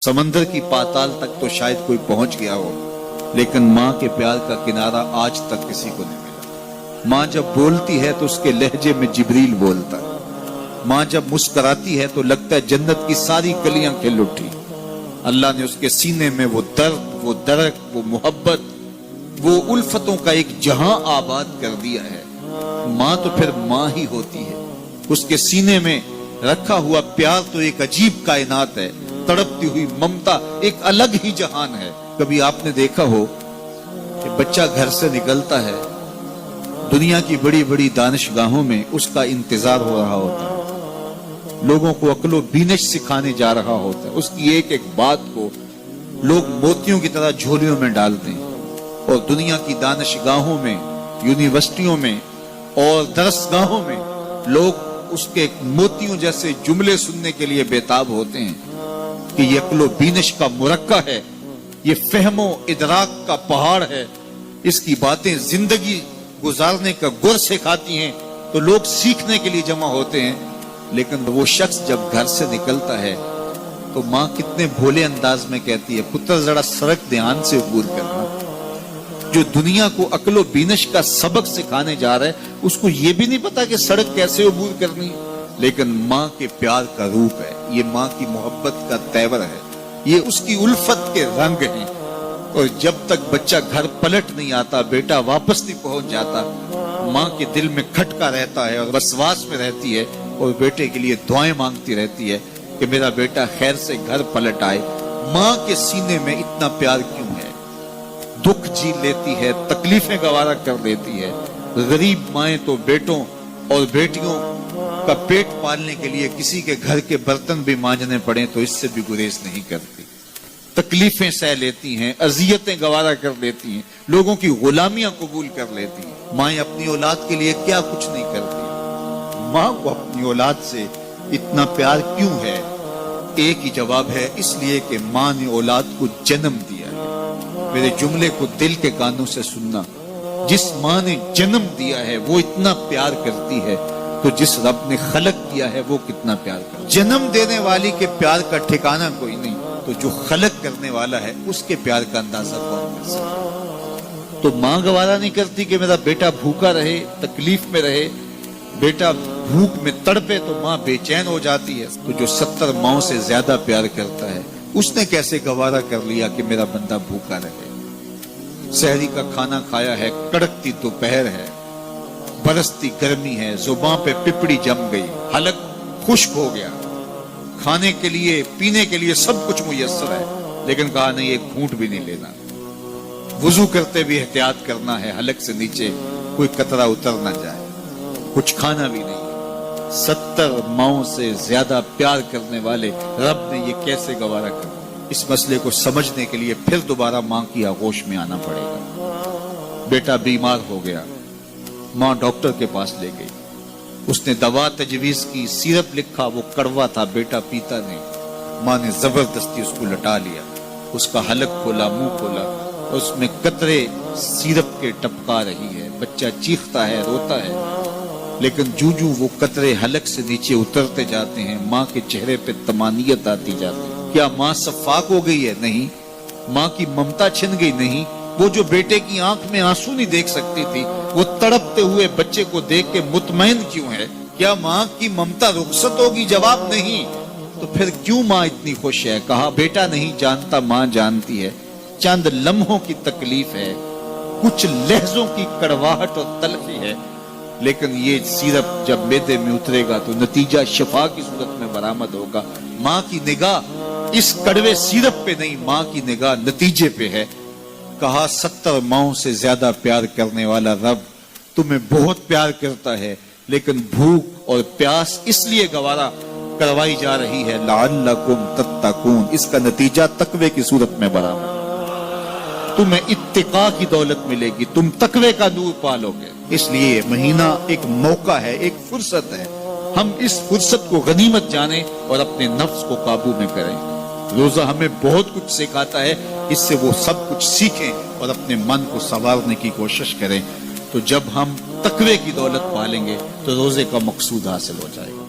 समंदर की पाताल तक तो शायद कोई पहुंच गया हो, लेकिन माँ के प्यार का किनारा आज तक किसी को नहीं मिला। माँ जब बोलती है तो उसके लहजे में जिब्रील बोलता है। माँ जब मुस्कुराती है तो लगता है जन्नत की सारी गलियां खिल उठी। अल्लाह ने उसके सीने में वो दर्द, वो दरक, वो मोहब्बत, वो उल्फतों का एक जहां आबाद कर दिया है। माँ तो फिर माँ ही होती है। उसके सीने में रखा हुआ प्यार तो एक अजीब कायनात है। तड़पती हुई ममता एक अलग ही जहान है। कभी आपने देखा हो कि बच्चा घर से निकलता है, दुनिया की बड़ी बड़ी दानिशगाहों में उसका इंतजार हो रहा होता है, लोगों को अक्लो बीनिश सिखाने जा रहा होता है। उसकी एक एक बात को लोग मोतियों की तरह झोलियों में डालते हैं और दुनिया की दानिशगाहों में, यूनिवर्सिटियों में और दरसगाहों में लोग उसके मोतियों जैसे जुमले सुनने के लिए बेताब होते हैं कि ये अक्लो बीनिश का मुरक्का है, ये फहमो इदराक का पहाड़ है, इसकी बातें जिंदगी गुजारने का गुर सिखाती हैं। तो लोग सीखने के लिए जमा होते हैं। लेकिन वो शख्स जब घर से निकलता है तो माँ कितने भोले अंदाज में कहती है, पुत्र जरा सड़क ध्यान से अबूर करना। जो दुनिया को अक्लो बीनिश का सबक सिखाने जा रहा है, उसको ये भी नहीं पता कि सड़क कैसे अबूर करनी है। लेकिन माँ के प्यार का रूप है, ये माँ की मोहब्बत का तेवर है, ये उसकी उल्फत के रंग हैं। और जब तक बच्चा घर पलट नहीं आता, बेटा वापस नहीं पहुंच जाता, माँ के दिल में खटका रहता है और वसवास में रहती है और बेटे के लिए दुआएं मांगती रहती है कि मेरा बेटा खैर से घर पलट आए। माँ के सीने में इतना प्यार क्यों है? दुख झेल लेती है, तकलीफें गवारा कर लेती है। गरीब माएं तो बेटों और बेटियों का पेट पालने के लिए किसी के घर के बर्तन भी मांजने पड़े तो इससे भी गुरेज नहीं करती। तकलीफें सह लेती हैं, अजियतें गवारा कर लेती हैं, लोगों की गुलामियां कबूल कर लेती हैं। माएं अपनी औलाद के लिए क्या कुछ नहीं करती। माँ को अपनी औलाद से इतना प्यार क्यों है? एक ही जवाब है, इसलिए कि माँ ने औलाद को जन्म दिया है। मेरे जुमले को दिल के कानों से सुनना। जिस माँ ने जन्म दिया है वो इतना प्यार करती है, तो जिस रब ने खलक किया है वो कितना प्यार करता है। जन्म देने वाली के प्यार का ठिकाना कोई नहीं, तो जो खलक करने वाला है उसके प्यार का अंदाजा कौन कर सकता? तो माँ गवारा नहीं करती कि मेरा बेटा भूखा रहे, तकलीफ में रहे, बेटा भूख में तड़पे, तो माँ बेचैन हो जाती है। तो जो 70 माओं से ज्यादा प्यार करता है, उसने कैसे गवारा कर लिया कि मेरा बंदा भूखा रहे? सहरी का खाना खाया है, कड़कती दोपहर है, बरसती गर्मी है, जुबान पे पिपड़ी जम गई, हलक खुश्क हो गया, खाने के लिए पीने के लिए सब कुछ मुयस्सर है, लेकिन कहा नहीं एक घूंट भी नहीं लेना। वुजू करते भी एहतियात करना है, हलक से नीचे कोई कतरा उतर ना जाए, कुछ खाना भी नहीं। 70 माओं से ज्यादा प्यार करने वाले रब ने ये कैसे गवारा कर? इस मसले को समझने के लिए फिर दोबारा माँ की आगोश में आना पड़ेगा। बेटा बीमार हो गया, माँ डॉक्टर के पास ले गई, उसने दवा तजवीज की, सिरप लिखा, वो कड़वा था, बेटा पीता नहीं। माँ ने जबरदस्ती उसको लटा लिया, उसका हलक खोला, मुंह खोला, उसमें कतरे सिरप के टपका रही है। बच्चा चीखता है, रोता है, लेकिन जूजू वो कतरे हलक से नीचे उतरते जाते हैं, माँ के चेहरे पे तमानियत आती जाती है। क्या माँ सफाक हो गई है? नहीं। माँ की ममता छिन गई? नहीं। वो जो बेटे की आंख में आंसू नहीं देख सकती थी, वो तड़पते हुए बच्चे को देख के मुतमईन क्यों है? क्या माँ की ममता रुखसत होगी? जवाब नहीं। तो फिर क्यों माँ इतनी खुश है? कहा बेटा नहीं जानता, माँ जानती है। चंद लम्हों की तकलीफ है, कुछ लहजों की कड़वाहट और तलखी है, लेकिन ये सिरप जब मैदे में उतरेगा तो नतीजा शिफा की सूरत में बरामद होगा। माँ की निगाह इस कड़वे सिरप पे नहीं, माँ की निगाह नतीजे पे है। कहा 70 माओं से ज्यादा प्यार करने वाला रब तुम्हें बहुत प्यार करता है, लेकिन भूख और प्यास इसलिए गवारा करवाई जा रही है, लअल्लकुम तत्तकून, इसका नतीजा तकवे की सूरत में बराबर। तुम्हें इत्तिका की दौलत मिलेगी, तुम तकवे का नूर पालोगे। इसलिए महीना एक मौका है, एक फुर्सत है। हम इस फुर्सत को गनीमत जाने और अपने नफ्स को काबू में करें। रोजा हमें बहुत कुछ सिखाता है, इससे वो सब कुछ सीखें और अपने मन को संवारने की कोशिश करें। तो जब हम तकवे की दौलत पालेंगे तो रोजे का मकसूद हासिल हो जाएगा।